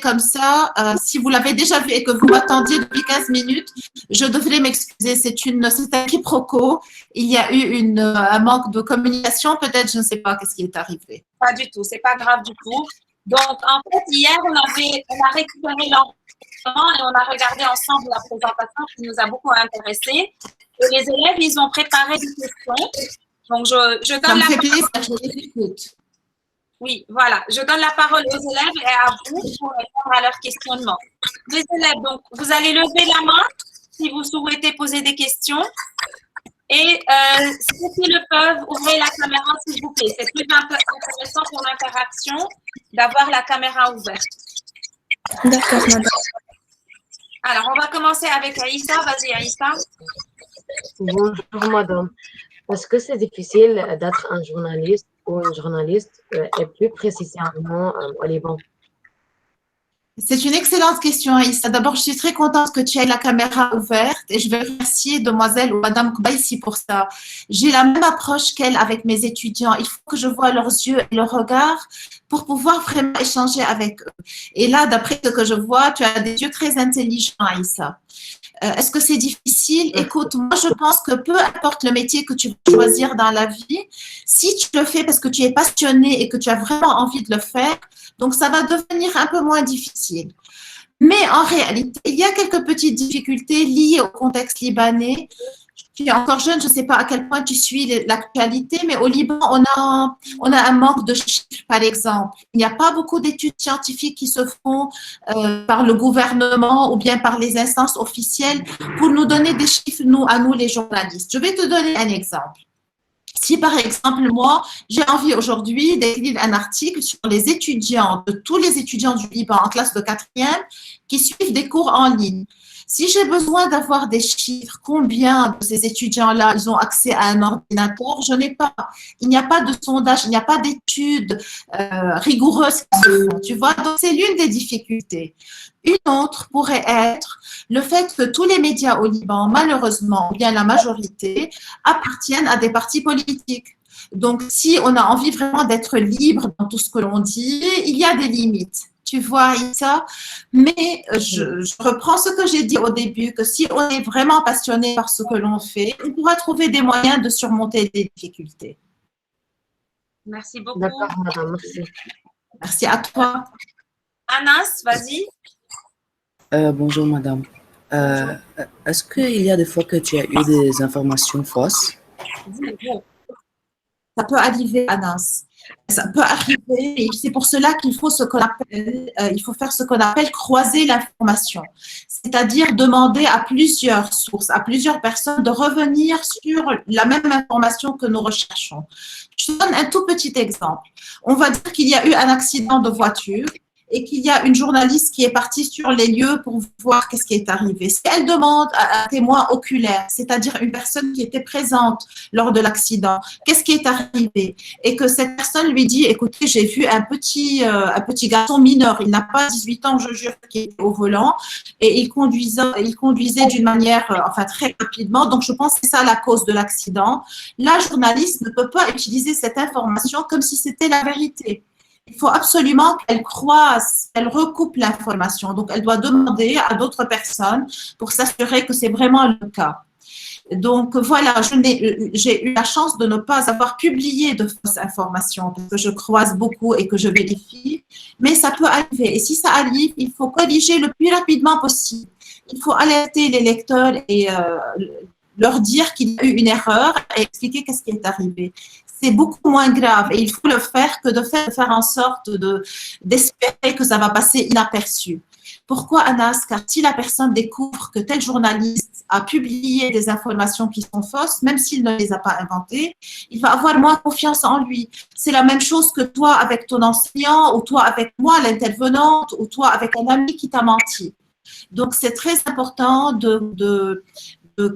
comme ça, si vous l'avez déjà vu et que vous m'attendiez depuis 15 minutes, je devrais m'excuser. C'est un quiproquo. Il y a eu un manque de communication. Peut-être, je ne sais pas qu'est-ce qui est arrivé. Pas du tout, c'est pas grave du tout. Donc, en fait, hier, on a récupéré l'enregistrement et on a regardé ensemble la présentation qui nous a beaucoup intéressés. Et les élèves, ils ont préparé des questions. Donc, je donne la parole. Je les écoute. Oui, voilà. Je donne la parole aux élèves et à vous pour répondre à leurs questionnements. Les élèves, donc, vous allez lever la main si vous souhaitez poser des questions. Et ceux qui le peuvent, ouvrez la caméra, s'il vous plaît. C'est plus intéressant pour l'interaction d'avoir la caméra ouverte. D'accord, madame. Alors, on va commencer avec Aïssa. Vas-y, Aïssa. Bonjour, madame. Est-ce que c'est difficile d'être un journaliste ou une journaliste et plus précisément au Liban? C'est une excellente question, Aïssa. D'abord, je suis très contente que tu aies la caméra ouverte et je veux remercier demoiselle ou madame Koubaïsi pour ça. J'ai la même approche qu'elle avec mes étudiants. Il faut que je vois leurs yeux et leurs regards pour pouvoir vraiment échanger avec eux. Et là, d'après ce que je vois, tu as des yeux très intelligents, Aïssa. Est-ce que c'est difficile? Écoute, moi, je pense que peu importe le métier que tu vas choisir dans la vie, si tu le fais parce que tu es passionné et que tu as vraiment envie de le faire, donc ça va devenir un peu moins difficile. Mais en réalité, il y a quelques petites difficultés liées au contexte libanais. Tu es encore jeune, je ne sais pas à quel point tu suis l'actualité, mais au Liban, on a un manque de chiffres, par exemple. Il n'y a pas beaucoup d'études scientifiques qui se font par le gouvernement ou bien par les instances officielles pour nous donner des chiffres, à nous les journalistes. Je vais te donner un exemple. Si, par exemple, moi, j'ai envie aujourd'hui d'écrire un article sur les étudiants, de tous les étudiants du Liban en classe de 4e qui suivent des cours en ligne. Si j'ai besoin d'avoir des chiffres, combien de ces étudiants-là, ils ont accès à un ordinateur, je n'ai pas. Il n'y a pas de sondage, il n'y a pas d'études rigoureuses qui se font, tu vois. Donc, c'est l'une des difficultés. Une autre pourrait être le fait que tous les médias au Liban, malheureusement, ou bien la majorité, appartiennent à des partis politiques. Donc, si on a envie vraiment d'être libre dans tout ce que l'on dit, il y a des limites. Tu vois, Issa, mais je reprends ce que j'ai dit au début, que si on est vraiment passionné par ce que l'on fait, on pourra trouver des moyens de surmonter des difficultés. Merci beaucoup. D'accord, madame, merci. Merci à toi. Anas, vas-y. Bonjour, madame. Est-ce qu'il y a des fois que tu as eu des informations fausses? Ça peut arriver, Anas. Ça peut arriver et c'est pour cela qu'il faut il faut faire ce qu'on appelle croiser l'information. C'est-à-dire demander à plusieurs sources, à plusieurs personnes de revenir sur la même information que nous recherchons. Je te donne un tout petit exemple. On va dire qu'il y a eu un accident de voiture et qu'il y a une journaliste qui est partie sur les lieux pour voir qu'est-ce qui est arrivé. Si elle demande à un témoin oculaire, c'est-à-dire une personne qui était présente lors de l'accident, qu'est-ce qui est arrivé, et que cette personne lui dit, écoutez, j'ai vu un petit garçon mineur, il n'a pas 18 ans, je jure, qui était au volant, et il conduisait d'une manière, très rapidement, donc je pense que c'est ça la cause de l'accident. La journaliste ne peut pas utiliser cette information comme si c'était la vérité. Il faut absolument qu'elle croise, qu'elle recoupe l'information. Donc, elle doit demander à d'autres personnes pour s'assurer que c'est vraiment le cas. Donc, voilà, j'ai eu la chance de ne pas avoir publié de fausses informations parce que je croise beaucoup et que je vérifie, mais ça peut arriver. Et si ça arrive, il faut corriger le plus rapidement possible. Il faut alerter les lecteurs et leur dire qu'il y a eu une erreur et expliquer qu'est-ce qui est arrivé. C'est beaucoup moins grave et il faut le faire que de faire en sorte d'espérer que ça va passer inaperçu. Pourquoi, Anas? Car si la personne découvre que tel journaliste a publié des informations qui sont fausses, même s'il ne les a pas inventées, il va avoir moins confiance en lui. C'est la même chose que toi avec ton enseignant ou toi avec moi, l'intervenante, ou toi avec un ami qui t'a menti. Donc, c'est très important de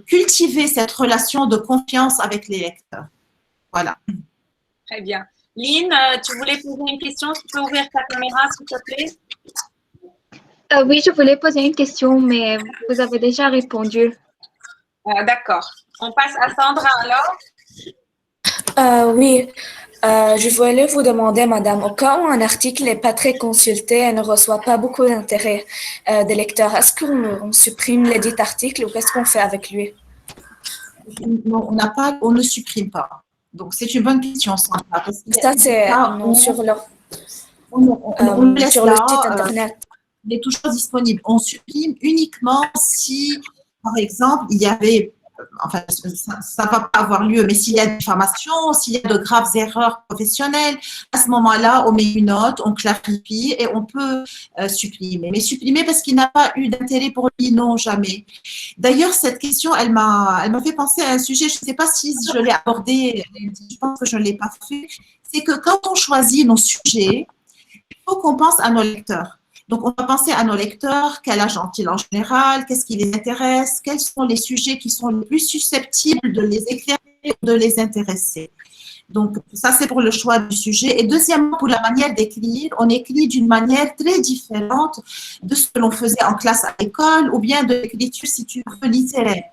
cultiver cette relation de confiance avec les lecteurs. Voilà. Très bien. Lynn, tu voulais poser une question? Tu peux ouvrir ta caméra, s'il te plaît? Oui, je voulais poser une question, mais vous avez déjà répondu. D'accord. On passe à Sandra alors. Oui. Je voulais vous demander, madame, au cas où un article n'est pas très consulté et ne reçoit pas beaucoup d'intérêt des lecteurs, est-ce qu'on supprime les dits articles ou qu'est-ce qu'on fait avec lui? Non, on ne supprime pas. Donc, c'est une bonne question, Sandra. Parce qu'il y a Ça, des c'est cas où sur on le laisse sur le là, site internet. il est toujours disponible. On supprime uniquement si, par exemple, il y avait, enfin, ça ne va pas avoir lieu, mais s'il y a des diffamations, s'il y a de graves erreurs professionnelles, à ce moment-là, on met une note, on clarifie et on peut supprimer. Mais supprimer parce qu'il n'a pas eu d'intérêt pour lui, non, jamais. D'ailleurs, cette question, elle m'a fait penser à un sujet, je ne sais pas si je l'ai abordé, je pense que je ne l'ai pas fait, c'est que quand on choisit nos sujets, il faut qu'on pense à nos lecteurs. Donc, on va penser à nos lecteurs, quel âge ont-ils en général, qu'est-ce qui les intéresse, quels sont les sujets qui sont les plus susceptibles de les éclairer, de les intéresser. Donc, ça, c'est pour le choix du sujet. Et deuxièmement, pour la manière d'écrire, on écrit d'une manière très différente de ce que l'on faisait en classe à l'école ou bien de l'écriture, si tu veux, littéraire.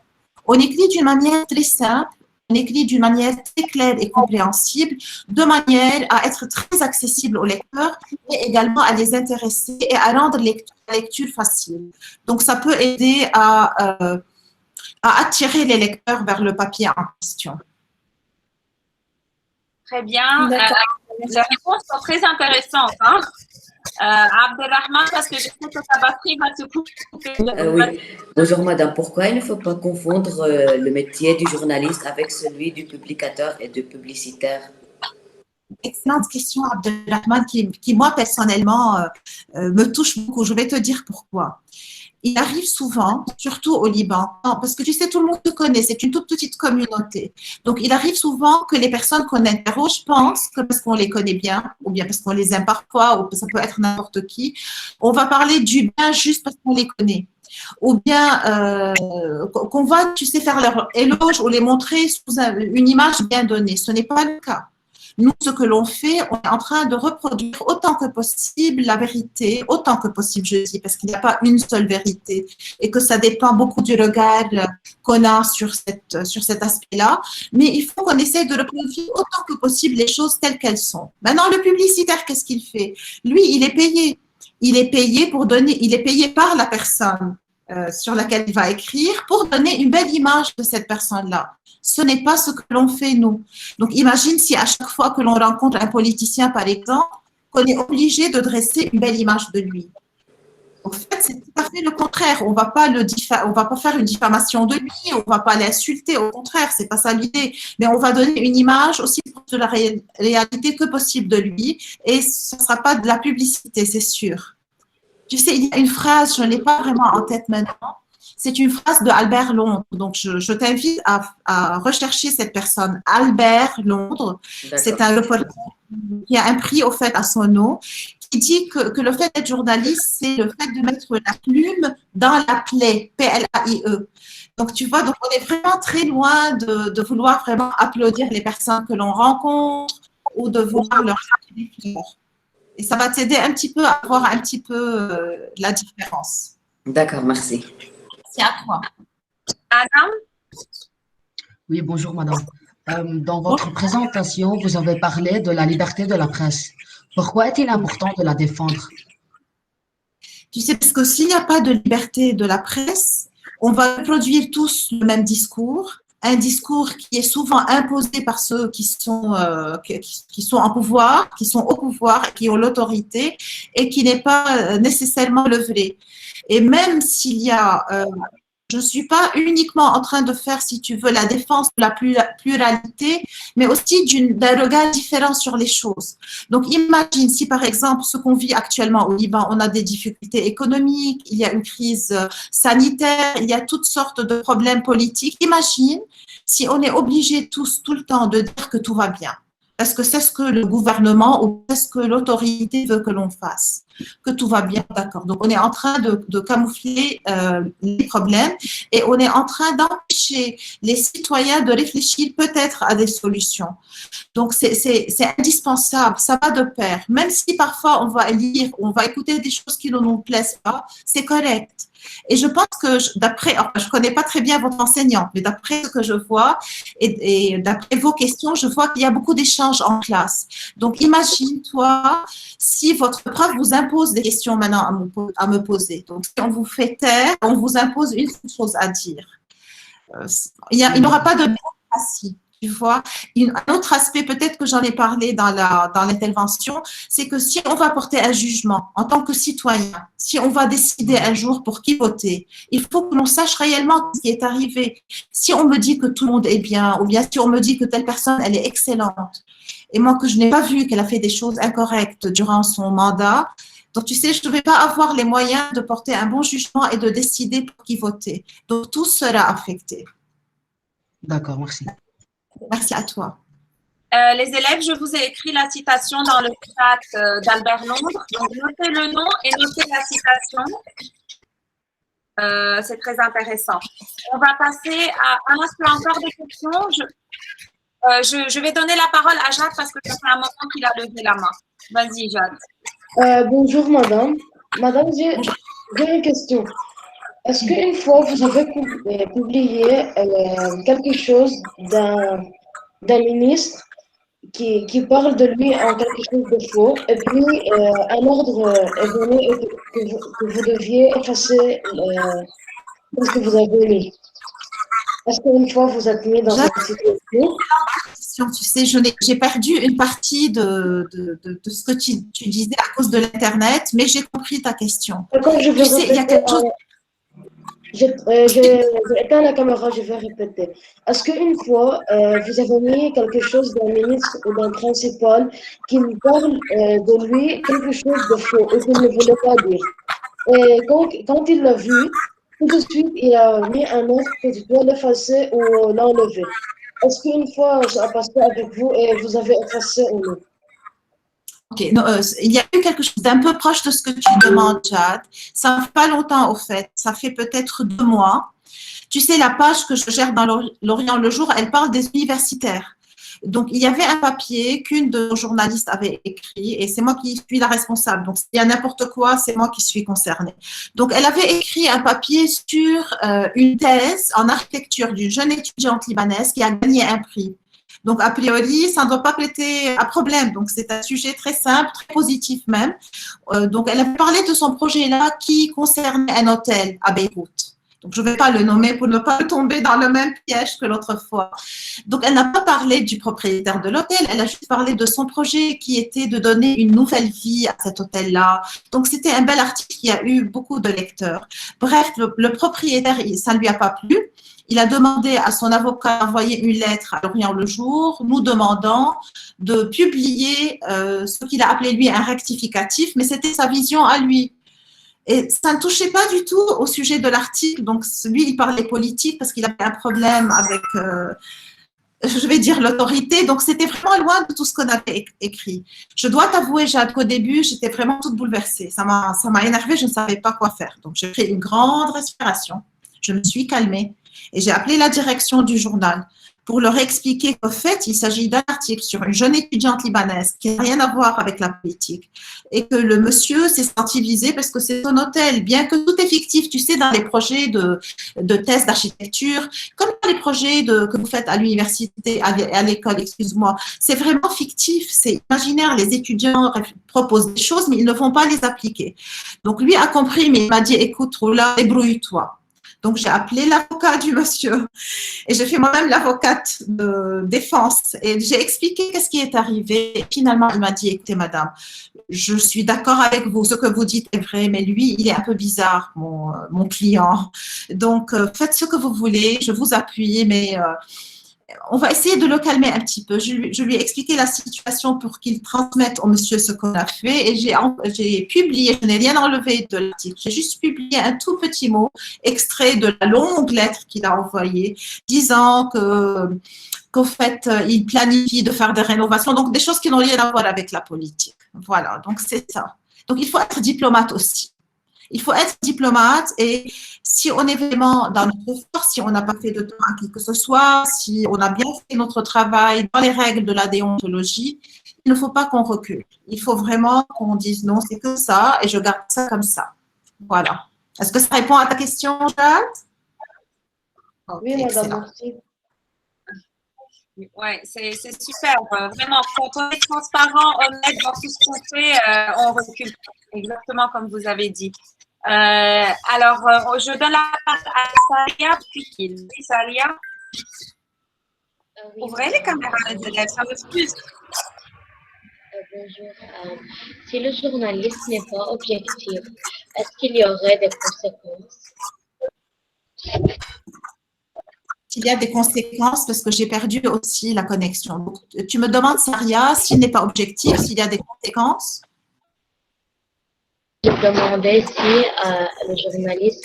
On écrit d'une manière très simple, on écrit d'une manière très claire et compréhensible, de manière à être très accessible aux lecteurs et également à les intéresser et à rendre la lecture facile. Donc, ça peut aider à attirer les lecteurs vers le papier en question. Très bien. D'accord. Les réponses sont très intéressantes. Hein? Abdelrahman, parce que je sais que ta batterie va se couper. Oui, bonjour madame. Pourquoi il ne faut pas confondre le métier du journaliste avec celui du publicateur et du publicitaire? Excellente question, Abdelrahman, qui moi, personnellement, me touche beaucoup. Je vais te dire pourquoi. Il arrive souvent, surtout au Liban, parce que tu sais, tout le monde te connaît, c'est une toute petite communauté. Donc, il arrive souvent que les personnes qu'on interroge pensent que parce qu'on les connaît bien, ou bien parce qu'on les aime parfois, ou ça peut être n'importe qui, on va parler du bien juste parce qu'on les connaît. Ou bien qu'on va, tu sais, faire leur éloge ou les montrer sous une image bien donnée. Ce n'est pas le cas. Nous, ce que l'on fait, on est en train de reproduire autant que possible la vérité, autant que possible, je dis, parce qu'il n'y a pas une seule vérité et que ça dépend beaucoup du regard qu'on a sur cet aspect-là. Mais il faut qu'on essaie de reproduire autant que possible les choses telles qu'elles sont. Maintenant, le publicitaire, qu'est-ce qu'il fait? Lui, il est payé. Il est payé pour donner, il est payé par la personne sur laquelle il va écrire pour donner une belle image de cette personne-là. Ce n'est pas ce que l'on fait, nous. Donc, imagine si à chaque fois que l'on rencontre un politicien, par exemple, qu'on est obligé de dresser une belle image de lui. En fait, c'est tout à fait le contraire. On ne va pas faire une diffamation de lui, on ne va pas l'insulter. Au contraire, c'est pas ça l'idée. Mais on va donner une image aussi proche de la réalité que possible de lui, et ce ne sera pas de la publicité, c'est sûr. Tu sais, il y a une phrase, je ne l'ai pas vraiment en tête maintenant. C'est une phrase de Albert Londres. Donc, je t'invite à rechercher cette personne. Albert Londres, c'est un reporter qui a un prix au fait à son nom, qui dit que le fait d'être journaliste, c'est le fait de mettre la plume dans la plaie, P-L-A-I-E. Donc, tu vois, donc on est vraiment très loin de vouloir vraiment applaudir les personnes que l'on rencontre ou de vouloir leur faire des fleurs. Et ça va t'aider un petit peu à voir un petit peu la différence. D'accord, merci. C'est à toi. Adam? Oui, bonjour madame. Dans votre présentation, vous avez parlé de la liberté de la presse. Pourquoi est-il important de la défendre? Tu sais, parce que s'il n'y a pas de liberté de la presse, on va produire tous le même discours, un discours qui est souvent imposé par ceux qui sont en pouvoir, qui sont au pouvoir, qui ont l'autorité et qui n'est pas nécessairement le vrai. Et même s'il y a, je ne suis pas uniquement en train de faire, si tu veux, la défense de la pluralité, mais aussi d'un regard différent sur les choses. Donc, imagine si, par exemple, ce qu'on vit actuellement au Liban, on a des difficultés économiques, il y a une crise sanitaire, il y a toutes sortes de problèmes politiques. Imagine si on est obligé tous, tout le temps, de dire que tout va bien. Parce que c'est ce que le gouvernement ou c'est ce que l'autorité veut que l'on fasse. que tout va bien, d'accord. Donc, on est en train de camoufler les problèmes et on est en train d'empêcher les citoyens de réfléchir peut-être à des solutions. Donc, c'est indispensable, ça va de pair. Même si parfois on va lire, on va écouter des choses qui ne nous plaisent pas, c'est correct. Et je pense que je connais pas très bien votre enseignante, mais d'après ce que je vois et d'après vos questions, je vois qu'il y a beaucoup d'échanges en classe. Donc, imagine-toi si votre prof vous impose des questions maintenant à me poser. Donc, si on vous fait taire, on vous impose une seule chose à dire. Il n'aura pas de démocratie. Tu vois, un autre aspect, peut-être que j'en ai parlé dans l'intervention, c'est que si on va porter un jugement en tant que citoyen, si on va décider un jour pour qui voter, il faut que l'on sache réellement ce qui est arrivé. Si on me dit que tout le monde est bien, ou bien si on me dit que telle personne, elle est excellente, et moi que je n'ai pas vu qu'elle a fait des choses incorrectes durant son mandat, donc tu sais, je ne vais pas avoir les moyens de porter un bon jugement et de décider pour qui voter. Donc tout sera affecté. D'accord, merci. Merci à toi. Les élèves, je vous ai écrit la citation dans le chat d'Albert Londres. Donc, notez le nom et notez la citation. C'est très intéressant. On va passer à est-ce qu'il y a encore des questions? Je vais donner la parole à Jade parce que ça fait un moment qu'il a levé la main. Vas-y, Jade. Bonjour, madame. Madame, j'ai une question. Est-ce qu'une fois, vous avez publié quelque chose d'un ministre qui parle de lui en quelque chose de faux, et puis un ordre est venu et que vous deviez effacer ce que vous avez mis? Est-ce qu'une fois, vous êtes mis dans cette situation? Tu sais, j'ai perdu une partie de ce que tu disais à cause de l'Internet, mais j'ai compris ta question. D'accord, je vais il y a quelque chose… J'ai éteint la caméra, je vais répéter. Est-ce qu'une fois, vous avez mis quelque chose d'un ministre ou d'un principal qui nous parle de lui quelque chose de faux et qu'il ne voulait pas dire? Et quand il l'a vu, tout de suite, il a mis un ordre que tu dois l'effacer ou l'enlever. Est-ce qu'une fois, ça a passé avec vous et vous avez effacé ou non? Ok, il y a eu quelque chose d'un peu proche de ce que tu demandes, Jade. Ça ne fait pas longtemps, au fait. Ça fait peut-être 2 mois. Tu sais, la page que je gère dans l'Orient le jour, elle parle des universitaires. Donc, il y avait un papier qu'une de nos journalistes avait écrit et c'est moi qui suis la responsable. Donc, s'il y a n'importe quoi, c'est moi qui suis concernée. Donc, elle avait écrit un papier sur une thèse en architecture d'une jeune étudiante libanaise qui a gagné un prix. Donc, a priori, ça ne doit pas prêter à problème. Donc, c'est un sujet très simple, très positif même. Donc, elle a parlé de son projet-là qui concernait un hôtel à Beyrouth. Donc, je ne vais pas le nommer pour ne pas tomber dans le même piège que l'autre fois. Donc, elle n'a pas parlé du propriétaire de l'hôtel, elle a juste parlé de son projet qui était de donner une nouvelle vie à cet hôtel-là. Donc, c'était un bel article qui a eu beaucoup de lecteurs. Bref, le propriétaire, ça ne lui a pas plu. Il a demandé à son avocat d'envoyer une lettre à l'Orient le jour, nous demandant de publier ce qu'il a appelé lui un rectificatif, mais c'était sa vision à lui. Et ça ne touchait pas du tout au sujet de l'article. Donc, lui, il parlait politique parce qu'il avait un problème avec, je vais dire, l'autorité. Donc, c'était vraiment loin de tout ce qu'on avait écrit. Je dois t'avouer, Jade, qu'au début, j'étais vraiment toute bouleversée. Ça m'a énervée, je ne savais pas quoi faire. Donc, j'ai pris une grande respiration. Je me suis calmée et j'ai appelé la direction du journal pour leur expliquer qu'en fait, il s'agit d'un article sur une jeune étudiante libanaise qui n'a rien à voir avec la politique et que le monsieur s'est senti visé parce que c'est son hôtel, bien que tout est fictif, tu sais, dans les projets de thèse d'architecture, comme dans les projets que vous faites à l'université, à l'école, excuse-moi, c'est vraiment fictif, c'est imaginaire, les étudiants proposent des choses, mais ils ne vont pas les appliquer. Donc, lui a compris, mais il m'a dit, écoute, Roula, débrouille-toi. Donc, j'ai appelé l'avocat du monsieur et j'ai fait moi-même l'avocate de défense et j'ai expliqué qu'est-ce qui est arrivé. Et finalement, il m'a dit, écoutez, madame, je suis d'accord avec vous, ce que vous dites est vrai, mais lui, il est un peu bizarre, mon client. Donc, faites ce que vous voulez, je vous appuie, mais on va essayer de le calmer un petit peu. Je lui ai expliqué la situation pour qu'il transmette au monsieur ce qu'on a fait et j'ai publié, je n'ai rien enlevé de l'article, j'ai juste publié un tout petit mot, extrait de la longue lettre qu'il a envoyée, disant qu'au fait, il planifie de faire des rénovations, donc des choses qui n'ont rien à voir avec la politique. Voilà, donc c'est ça. Donc, il faut être diplomate aussi. Il faut être diplomate et si on est vraiment dans notre force, si on n'a pas fait de tort à qui que ce soit, si on a bien fait notre travail dans les règles de la déontologie, il ne faut pas qu'on recule. Il faut vraiment qu'on dise non, c'est que ça et je garde ça comme ça. Voilà. Est-ce que ça répond à ta question, Jade? Oui, madame, merci. Ouais, c'est super. Vraiment, quand on est transparent, honnête dans tout ce qu'on fait, on recule. Exactement comme vous avez dit. Alors, je donne la parole à Salia, puis qu'il dit Salia. Oui, Ouvrez les caméras, les élèves, ça m'excuse. bonjour. Si le journaliste n'est pas objectif, est-ce qu'il y aurait des conséquences? Il y a des conséquences parce que j'ai perdu aussi la connexion. Donc, tu me demandes, Saria, s'il n'est pas objectif, s'il y a des conséquences? Je demandais si le journaliste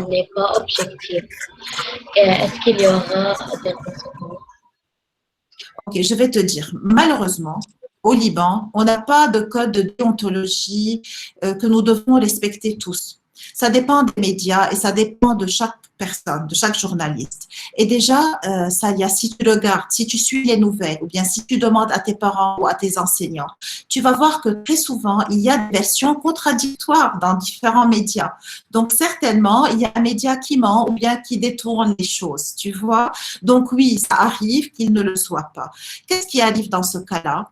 n'est pas objectif. Est-ce qu'il y aura des conséquences? Ok, je vais te dire. Malheureusement, au Liban, on n'a pas de code de déontologie que nous devons respecter tous. Ça dépend des médias et ça dépend de chaque personne, de chaque journaliste. Et déjà, Salia, si tu regardes, si tu suis les nouvelles ou bien si tu demandes à tes parents ou à tes enseignants, tu vas voir que très souvent, il y a des versions contradictoires dans différents médias. Donc, certainement, il y a un média qui ment ou bien qui détourne les choses, tu vois. Donc, oui, ça arrive qu'il ne le soit pas. Qu'est-ce qui arrive dans ce cas-là?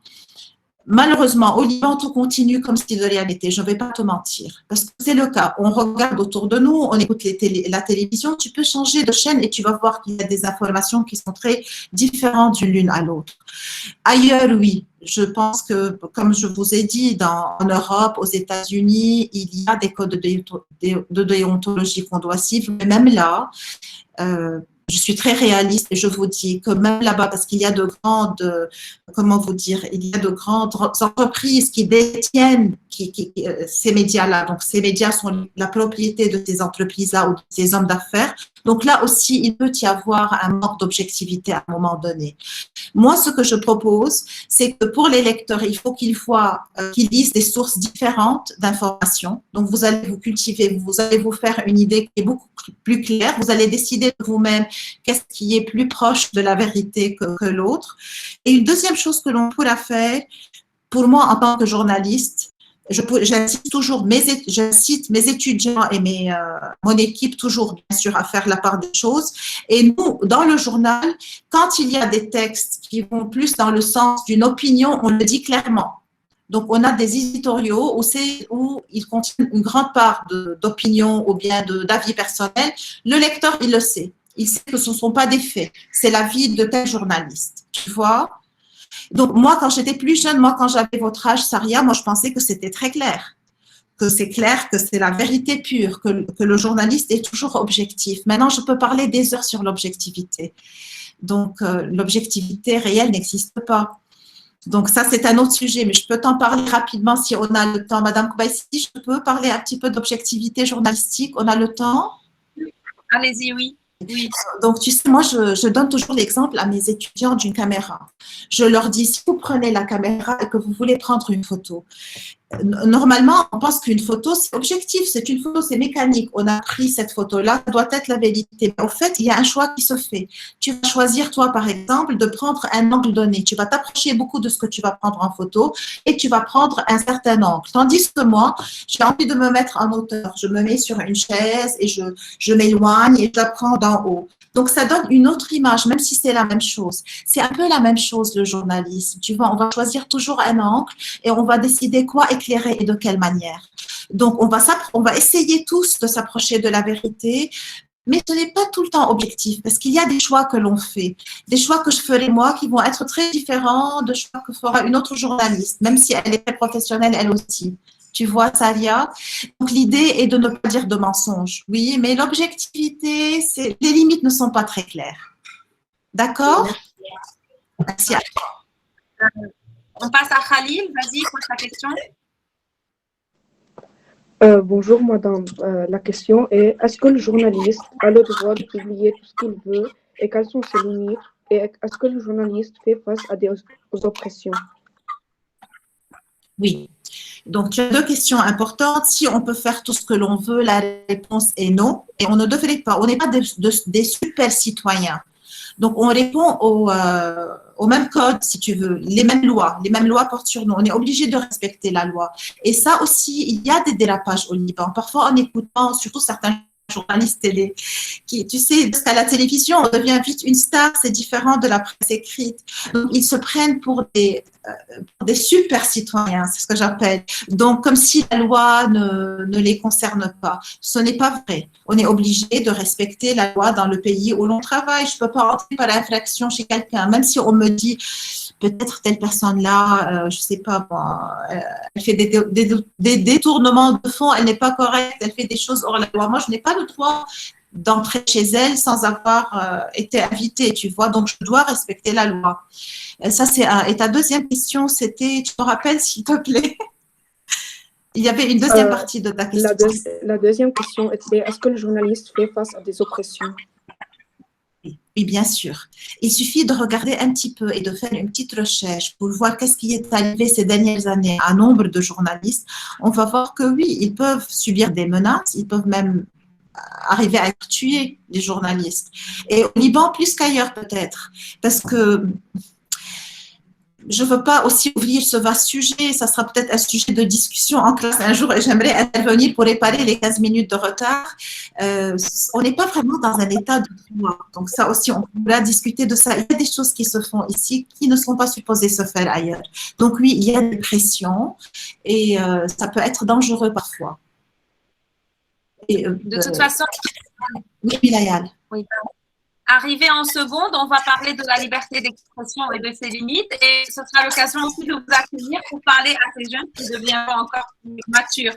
Malheureusement, au Liban, tout continue comme si de rien n'était. Je ne vais pas te mentir, parce que c'est le cas. On regarde autour de nous, on écoute la télévision, tu peux changer de chaîne et tu vas voir qu'il y a des informations qui sont très différentes d'une l'une à l'autre. Ailleurs, oui, je pense que, comme je vous ai dit, en Europe, aux États-Unis, il y a des codes de déontologie qu'on doit suivre, mais même là, je suis très réaliste et je vous dis que même là-bas, parce qu'il y a de grandes, comment vous dire, il y a de grandes entreprises qui détiennent ces médias-là. Donc, ces médias sont la propriété de ces entreprises-là ou de ces hommes d'affaires. Donc là aussi, il peut y avoir un manque d'objectivité à un moment donné. Moi, ce que je propose, c'est que pour les lecteurs, il faut qu'ils lisent des sources différentes d'informations. Donc, vous allez vous cultiver, vous allez vous faire une idée qui est beaucoup plus claire. Vous allez décider de vous-même qu'est-ce qui est plus proche de la vérité que l'autre. Et une deuxième chose que l'on pourra faire, pour moi, en tant que journaliste, j'incite mes étudiants et mon équipe toujours, bien sûr, à faire la part des choses. Et nous, dans le journal, quand il y a des textes qui vont plus dans le sens d'une opinion, on le dit clairement. Donc, on a des éditoriaux où ils contiennent une grande part d'opinion ou bien d'avis personnels. Le lecteur, il le sait. Il sait que ce ne sont pas des faits. C'est l'avis de tel journaliste. Tu vois? Donc, moi, quand j'étais plus jeune, quand j'avais votre âge, Saria, moi, je pensais que c'était très clair. Que c'est clair, que c'est la vérité pure, que le journaliste est toujours objectif. Maintenant, je peux parler des heures sur l'objectivité. Donc, l'objectivité réelle n'existe pas. Donc, ça, c'est un autre sujet, mais je peux t'en parler rapidement si on a le temps. Madame Koubaïsi, je peux parler un petit peu d'objectivité journalistique. On a le temps? Allez-y, oui. Oui. Donc, tu sais, moi, je donne toujours l'exemple à mes étudiants d'une caméra. Je leur dis, si vous prenez la caméra et que vous voulez prendre une photo, normalement, on pense qu'une photo, c'est objectif, c'est une photo, c'est mécanique. On a pris cette photo-là, ça doit être la vérité. Mais au fait, il y a un choix qui se fait. Tu vas choisir, toi, par exemple, de prendre un angle donné. Tu vas t'approcher beaucoup de ce que tu vas prendre en photo et tu vas prendre un certain angle. Tandis que moi, j'ai envie de me mettre en hauteur. Je me mets sur une chaise et je m'éloigne et je la prends d'en haut. Donc, ça donne une autre image, même si c'est la même chose. C'est un peu la même chose, le journalisme. Tu vois, on va choisir toujours un angle et on va décider quoi éclairer et de quelle manière. Donc, on va essayer tous de s'approcher de la vérité, mais ce n'est pas tout le temps objectif parce qu'il y a des choix que l'on fait, des choix que je ferai moi qui vont être très différents de choix que fera une autre journaliste, même si elle est très professionnelle elle aussi. Tu vois, Salia? Donc, l'idée est de ne pas dire de mensonges. Oui, mais l'objectivité, les limites ne sont pas très claires. D'accord? Merci à toi. On passe à Khalil. Vas-y, pose ta question. Bonjour madame, la question est, est-ce que le journaliste a le droit de publier tout ce qu'il veut et quelles sont ses limites et est-ce que le journaliste fait face à des oppressions? Oui. Donc, tu as deux questions importantes. Si on peut faire tout ce que l'on veut, la réponse est non. Et on ne devrait pas. On n'est pas des super citoyens. Donc, on répond au même code, si tu veux, les mêmes lois. Les mêmes lois portent sur nous. On est obligé de respecter la loi. Et ça aussi, il y a des dérapages au Liban. Parfois, en écoutant, surtout certains journalistes télé, qui, tu sais, parce qu'à la télévision, on devient vite une star, c'est différent de la presse écrite. Donc, ils se prennent pour des super citoyens, c'est ce que j'appelle. Donc, comme si la loi ne les concerne pas. Ce n'est pas vrai. On est obligé de respecter la loi dans le pays où l'on travaille. Je ne peux pas entrer par infraction chez quelqu'un, même si on me dit peut-être telle personne-là, je ne sais pas, elle fait des détournements de fonds, elle n'est pas correcte, elle fait des choses hors la loi. Moi, je n'ai pas le droit d'entrer chez elle sans avoir été invitée, tu vois. Donc, je dois respecter la loi. Ça, c'est un. Et ta deuxième question, c'était, tu me rappelles, s'il te plaît? Il y avait une deuxième partie de ta question. La deuxième question était, est-ce que le journaliste fait face à des oppressions? Oui, bien sûr. Il suffit de regarder un petit peu et de faire une petite recherche pour voir qu'est-ce qui est arrivé ces dernières années à nombre de journalistes. On va voir que oui, ils peuvent subir des menaces, ils peuvent même arriver à être tués, les journalistes. Et au Liban, plus qu'ailleurs peut-être, parce que je ne veux pas aussi ouvrir ce vaste sujet, ça sera peut-être un sujet de discussion en classe un jour et j'aimerais intervenir pour réparer les 15 minutes de retard. On n'est pas vraiment dans un état de droit, donc ça aussi on pourra discuter de ça. Il y a des choses qui se font ici qui ne sont pas supposées se faire ailleurs. Donc oui, il y a des pressions et ça peut être dangereux parfois. Et, de toute façon, oui, Layal. Oui. Arrivé en seconde, on va parler de la liberté d'expression et de ses limites et ce sera l'occasion aussi de vous accueillir pour parler à ces jeunes qui deviendront encore plus matures.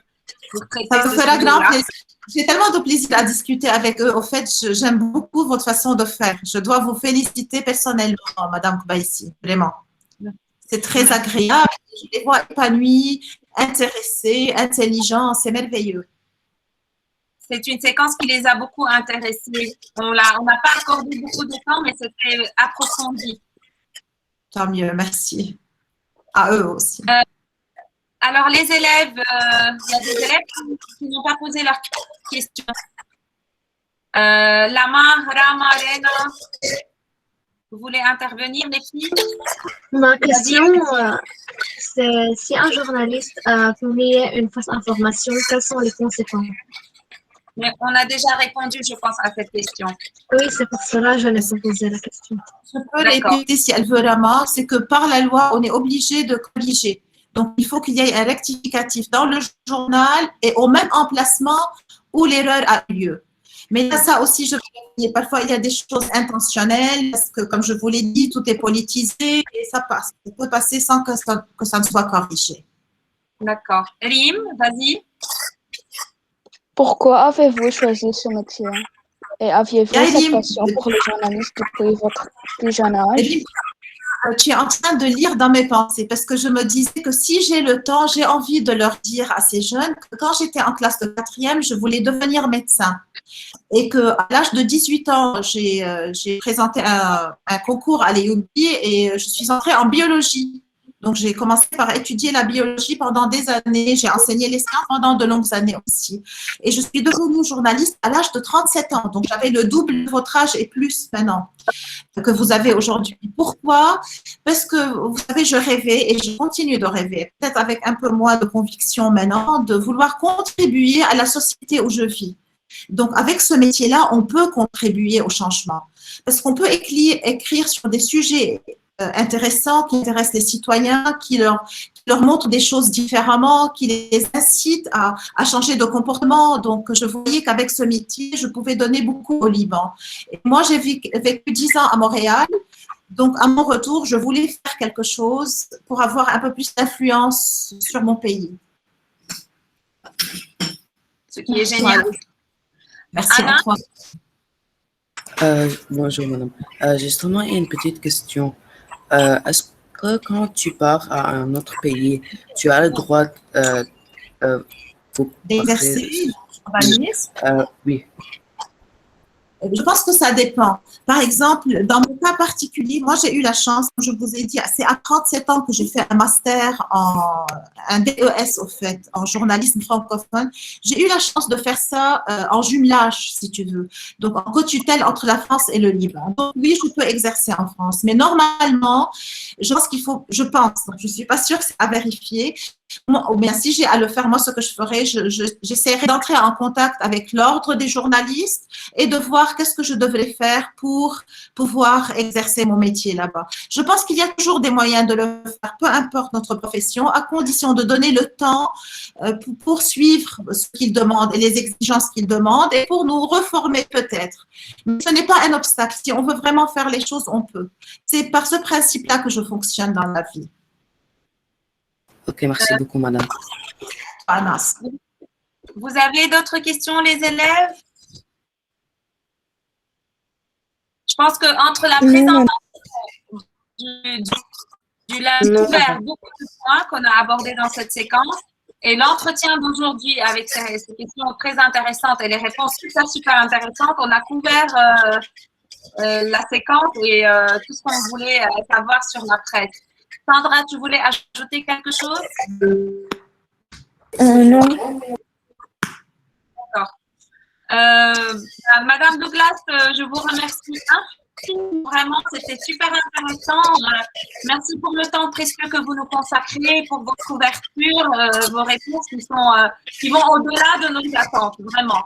Ça me fera grand plaisir. J'ai tellement de plaisir à discuter avec eux. Au fait, j'aime beaucoup votre façon de faire. Je dois vous féliciter personnellement, Madame Koubaïsi, vraiment. C'est très agréable. Je les vois épanouis, intéressés, intelligents. C'est merveilleux. C'est une séquence qui les a beaucoup intéressés. On n'a pas accordé beaucoup de temps, mais c'était approfondi. Tant mieux, merci. À eux aussi. Alors, les élèves, il y a des élèves qui n'ont pas posé leurs questions. Lama, Rama, Rena, vous voulez intervenir, les filles? Ma question, c'est si un journaliste a publié une fausse information, quelles sont les conséquences? Mais on a déjà répondu, je pense, à cette question. Oui, c'est pour cela que je l'ai posé la question. Je peux répéter si elle veut vraiment, c'est que par la loi, on est obligé de corriger. Donc, il faut qu'il y ait un rectificatif dans le journal et au même emplacement où l'erreur a eu lieu. Mais là, ça aussi, parfois, il y a des choses intentionnelles parce que, comme je vous l'ai dit, tout est politisé et ça passe. Ça peut passer sans que ça ne soit corrigé. D'accord. Rim, vas-y. Pourquoi avez-vous choisi ce métier? Et aviez-vous cette passion pour le journalisme depuis votre plus jeune âge? Tu es en train de lire dans mes pensées parce que je me disais que si j'ai le temps, j'ai envie de leur dire à ces jeunes que quand j'étais en classe de 4e, je voulais devenir médecin. Et qu'à l'âge de 18 ans, j'ai présenté un concours à l'EUB et je suis entrée en biologie. Donc, j'ai commencé par étudier la biologie pendant des années. J'ai enseigné les sciences pendant de longues années aussi. Et je suis devenue journaliste à l'âge de 37 ans. Donc, j'avais le double de votre âge et plus maintenant que vous avez aujourd'hui. Pourquoi? Parce que, vous savez, je rêvais et je continue de rêver, peut-être avec un peu moins de conviction maintenant, de vouloir contribuer à la société où je vis. Donc, avec ce métier-là, on peut contribuer au changement. Parce qu'on peut écrire sur des sujets intéressants, qui intéressent les citoyens, qui leur montrent des choses différemment, qui les incitent à changer de comportement. Donc, je voyais qu'avec ce métier, je pouvais donner beaucoup au Liban. Et moi, j'ai vécu 10 ans à Montréal. Donc, à mon retour, je voulais faire quelque chose pour avoir un peu plus d'influence sur mon pays. Ce qui est génial. Voilà. Merci, Antoine. Bonjour, madame. Justement, il y a une petite question. Est-ce que quand tu pars à un autre pays, tu as le droit d'exercer oui. Je pense que ça dépend. Par exemple, dans mon cas particulier, moi, j'ai eu la chance, comme je vous ai dit, c'est à 37 ans que j'ai fait un master un DES, au fait, en journalisme francophone. J'ai eu la chance de faire ça en jumelage, si tu veux. Donc, en co-tutelle entre la France et le Liban. Donc, oui, je peux exercer en France. Mais normalement, je pense qu'il faut, je pense, donc je ne suis pas sûre que c'est à vérifier. Ou bien si j'ai à le faire, moi, ce que je ferais, j'essaierai d'entrer en contact avec l'ordre des journalistes et de voir qu'est-ce que je devrais faire pour pouvoir exercer mon métier là-bas. Je pense qu'il y a toujours des moyens de le faire, peu importe notre profession, à condition de donner le temps pour poursuivre ce qu'ils demandent et les exigences qu'ils demandent et pour nous reformer peut-être. Mais ce n'est pas un obstacle. Si on veut vraiment faire les choses, on peut. C'est par ce principe-là que je fonctionne dans la vie. Ok, merci beaucoup, madame. Anas. Vous avez d'autres questions, les élèves? Je pense qu'entre la présentation du lundi ouvert, beaucoup de points qu'on a abordés dans cette séquence et l'entretien d'aujourd'hui avec ces questions très intéressantes et les réponses super intéressantes, on a couvert la séquence et tout ce qu'on voulait savoir sur la presse. Sandra, tu voulais ajouter quelque chose? Non. D'accord. Madame Douglas, je vous remercie infiniment. Vraiment, c'était super intéressant. Merci pour le temps précieux que vous nous consacrez, pour votre ouverture, vos réponses qui vont au-delà de nos attentes, vraiment.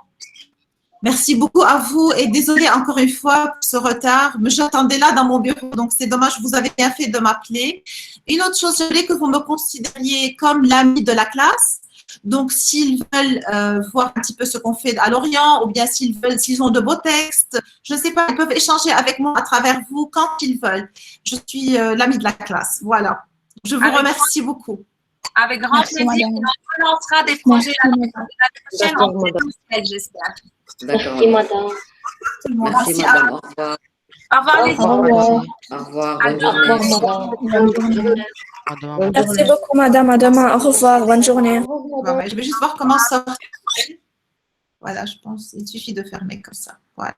Merci beaucoup à vous et désolée encore une fois pour ce retard. Mais j'attendais là dans mon bureau, donc c'est dommage, vous avez bien fait de m'appeler. Une autre chose, je voulais que vous me considériez comme l'ami de la classe. Donc, s'ils veulent voir un petit peu ce qu'on fait à Lorient ou bien s'ils ont de beaux textes, je ne sais pas, ils peuvent échanger avec moi à travers vous quand ils veulent. Je suis l'ami de la classe. Voilà. Je vous remercie beaucoup. Avec grand plaisir. On lancera des projets la prochaine en présentiel, j'espère. Merci, madame. Merci, madame. Au revoir. Au revoir, les filles. Au revoir. Bonne journée. Merci beaucoup, madame. À demain. Au revoir. Bonne journée. Je vais juste voir comment sortir. Voilà, je pense. Il suffit de fermer comme ça. Voilà.